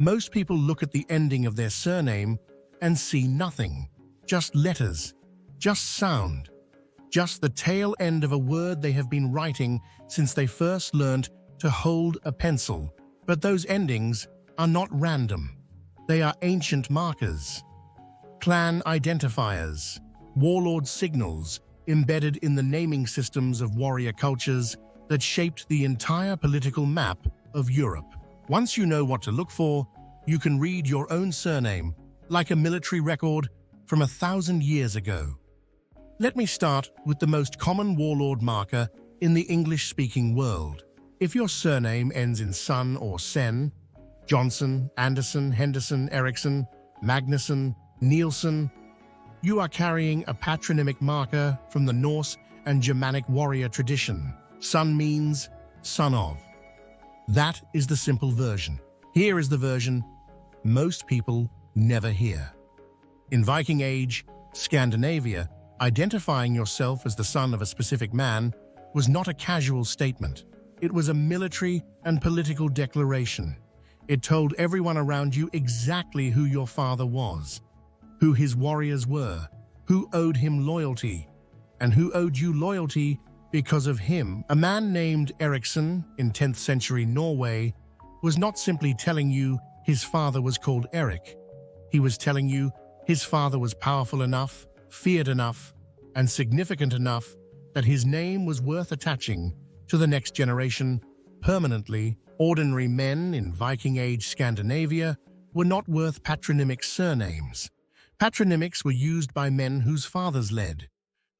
Most people look at the ending of their surname and see nothing, just letters, just sound, just the tail end of a word they have been writing since they first learned to hold a pencil. But those endings are not random. They are ancient markers, clan identifiers, warlord signals embedded in the naming systems of warrior cultures that shaped the entire political map of Europe. Once you know what to look for, you can read your own surname like a military record from 1,000 years ago. Let me start with the most common warlord marker in the English-speaking world. If your surname ends in son or sen, Johnson, Anderson, Henderson, Eriksson, Magnusson, Nielsen, you are carrying a patronymic marker from the Norse and Germanic warrior tradition. Son means son of. That is the simple version. Here is the version most people never hear. In Viking Age, Scandinavia, identifying yourself as the son of a specific man was not a casual statement. It was a military and political declaration. It told everyone around you exactly who your father was, who his warriors were, who owed him loyalty, and who owed you loyalty because of him. A man named Eriksson in 10th century Norway was not simply telling you his father was called Erik. He was telling you his father was powerful enough, feared enough, and significant enough that his name was worth attaching to the next generation permanently. Ordinary men in Viking Age Scandinavia were not worth patronymic surnames. Patronymics were used by men whose fathers led,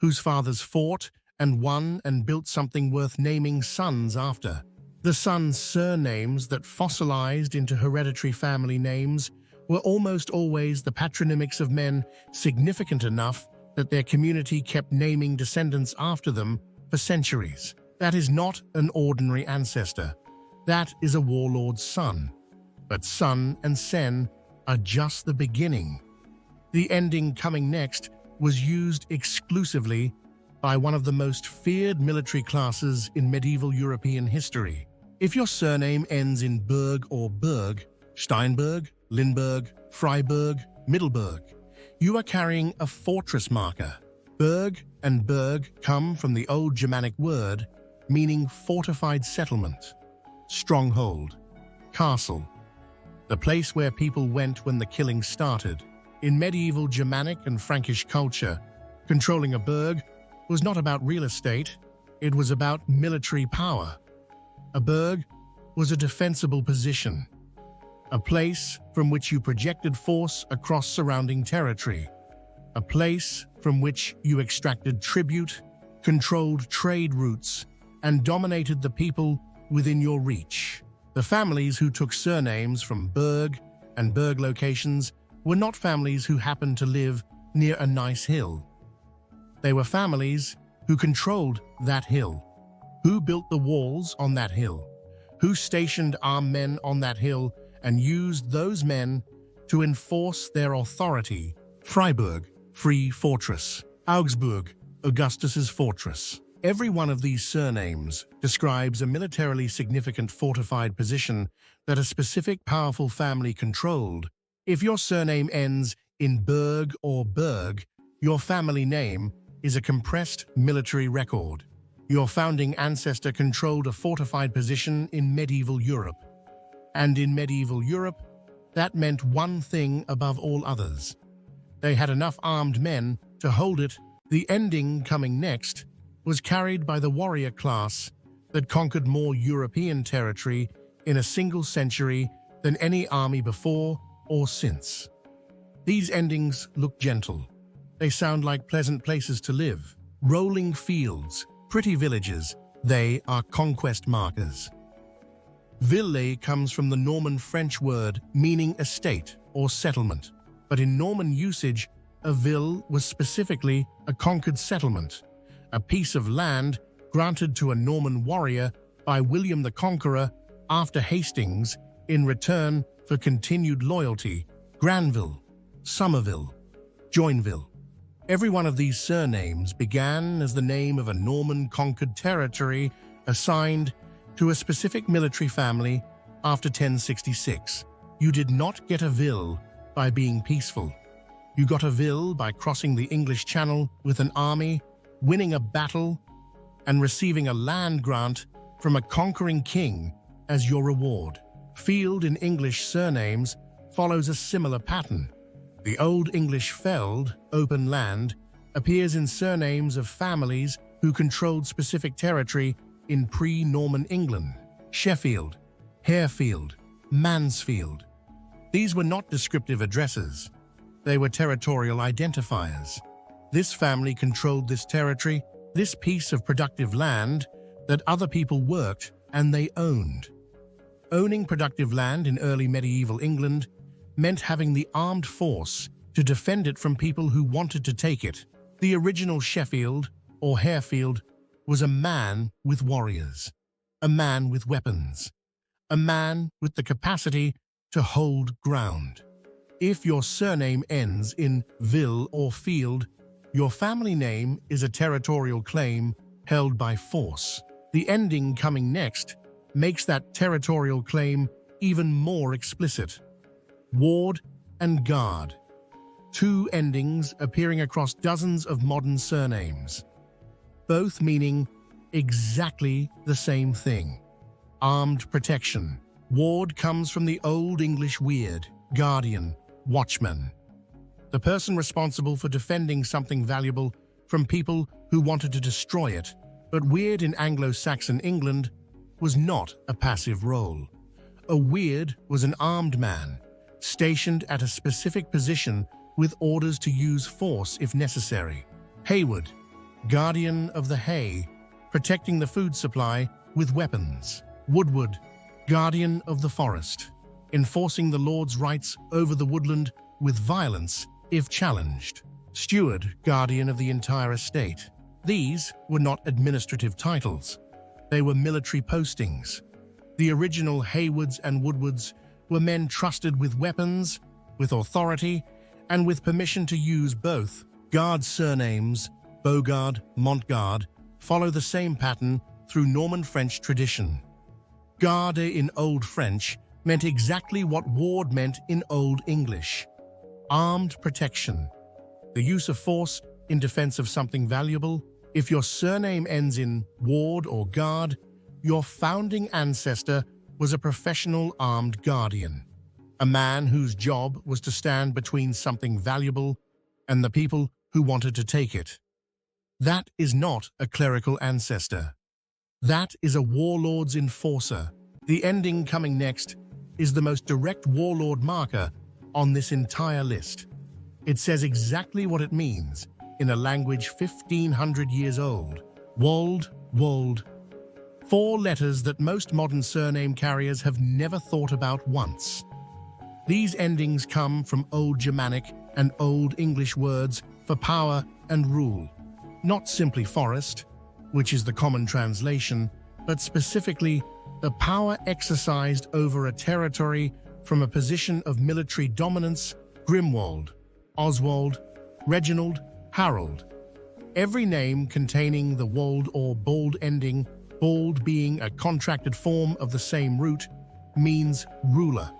whose fathers fought and won and built something worth naming sons after. The sons' surnames that fossilized into hereditary family names were almost always the patronymics of men significant enough that their community kept naming descendants after them for centuries. That is not an ordinary ancestor. That is a warlord's son. But son and sen are just the beginning. The ending coming next was used exclusively by one of the most feared military classes in medieval European history. If your surname ends in Berg or Berg, Steinberg, Lindberg, Freiberg, Middelburg, you are carrying a fortress marker. Berg and Berg come from the old Germanic word meaning fortified settlement, stronghold, castle, the place where people went when the killing started. In medieval Germanic and Frankish culture, controlling a burg was not about real estate, it was about military power. A burg was a defensible position, a place from which you projected force across surrounding territory, a place from which you extracted tribute, controlled trade routes, and dominated the people within your reach. The families who took surnames from Berg and Berg locations were not families who happened to live near a nice hill. They were families who controlled that hill, who built the walls on that hill, who stationed armed men on that hill and used those men to enforce their authority. Freiburg, free fortress. Augsburg, Augustus's fortress. Every one of these surnames describes a militarily significant fortified position that a specific powerful family controlled. If your surname ends in Berg or Berg, your family name is a compressed military record. Your founding ancestor controlled a fortified position in medieval Europe. And in medieval Europe, that meant one thing above all others. They had enough armed men to hold it. The ending coming next was carried by the warrior class that conquered more European territory in a single century than any army before or since. These endings look gentle. They sound like pleasant places to live. Rolling fields, pretty villages, they are conquest markers. Ville comes from the Norman French word meaning estate or settlement, but in Norman usage, a ville was specifically a conquered settlement, a piece of land granted to a Norman warrior by William the Conqueror after Hastings in return for continued loyalty. Granville, Somerville, Joinville. Every one of these surnames began as the name of a Norman conquered territory assigned to a specific military family after 1066. You did not get a vill by being peaceful. You got a vill by crossing the English Channel with an army, winning a battle, and receiving a land grant from a conquering king as your reward. Field in English surnames follows a similar pattern. The Old English feld, open land, appears in surnames of families who controlled specific territory in pre-Norman England: Sheffield, Harefield, Mansfield. These were not descriptive addresses. They were territorial identifiers. This family controlled this territory, this piece of productive land that other people worked and they owned. Owning productive land in early medieval England meant having the armed force to defend it from people who wanted to take it. The original Sheffield or Harefield was a man with warriors, a man with weapons, a man with the capacity to hold ground. If your surname ends in vill or field, your family name is a territorial claim held by force. The ending coming next makes that territorial claim even more explicit. Ward and guard, two endings appearing across dozens of modern surnames, both meaning exactly the same thing: armed protection. Ward comes from the Old English weird, guardian, watchman, the person responsible for defending something valuable from people who wanted to destroy it. But weird in Anglo-Saxon England was not a passive role. A weird was an armed man, stationed at a specific position with orders to use force if necessary. Hayward, guardian of the hay, protecting the food supply with weapons. Woodward, guardian of the forest, enforcing the Lord's rights over the woodland with violence if challenged. Steward, guardian of the entire estate. These were not administrative titles. They were military postings. The original Haywards and Woodwards were men trusted with weapons, with authority, and with permission to use both. Guard surnames, Beaugard, Montgard, follow the same pattern through Norman French tradition. Garde in Old French meant exactly what ward meant in Old English: armed protection, the use of force in defense of something valuable. If your surname ends in ward or guard, your founding ancestor was a professional armed guardian, a man whose job was to stand between something valuable and the people who wanted to take it. That is not a clerical ancestor. That is a warlord's enforcer. The ending coming next is the most direct warlord marker on this entire list. It says exactly what it means in a language 1,500 years old. Wold, wold. Four letters that most modern surname carriers have never thought about once. These endings come from Old Germanic and Old English words for power and rule. Not simply forest, which is the common translation, but specifically the power exercised over a territory from a position of military dominance. Grimwald, Oswald, Reginald, Harold. Every name containing the wold or bald ending, bald being a contracted form of the same root, means ruler,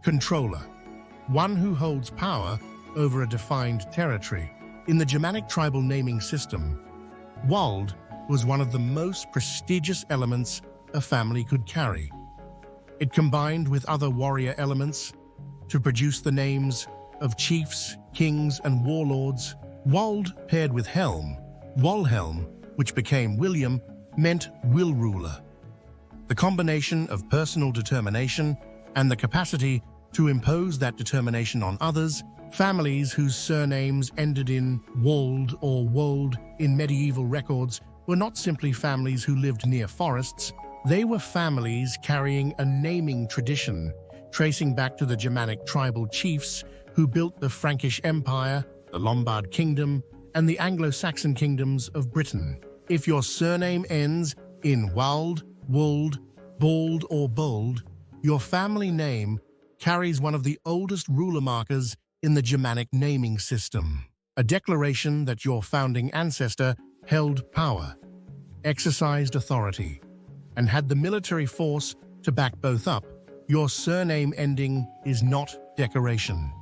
controller, one who holds power over a defined territory. In the Germanic tribal naming system, Wald was one of the most prestigious elements a family could carry. It combined with other warrior elements to produce the names of chiefs, kings, and warlords. Wald paired with Helm, Walhelm, which became William, meant will ruler. The combination of personal determination and the capacity to impose that determination on others. Families whose surnames ended in Wold or Wold in medieval records were not simply families who lived near forests. They were families carrying a naming tradition, tracing back to the Germanic tribal chiefs who built the Frankish Empire, the Lombard Kingdom, and the Anglo-Saxon kingdoms of Britain. If your surname ends in Wald, Wold, Bald, or Bold, your family name carries one of the oldest ruler markers in the Germanic naming system, a declaration that your founding ancestor held power, exercised authority, and had the military force to back both up. Your surname ending is not decoration.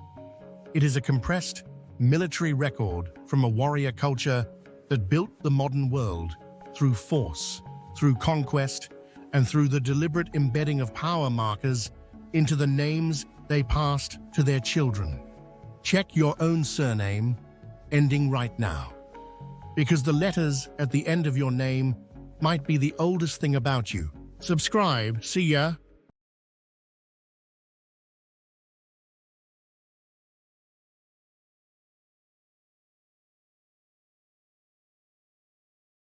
It is a compressed, military record from a warrior culture that built the modern world through force, through conquest, and through the deliberate embedding of power markers into the names they passed to their children. Check your own surname ending right now, because the letters at the end of your name might be the oldest thing about you. Subscribe. See ya.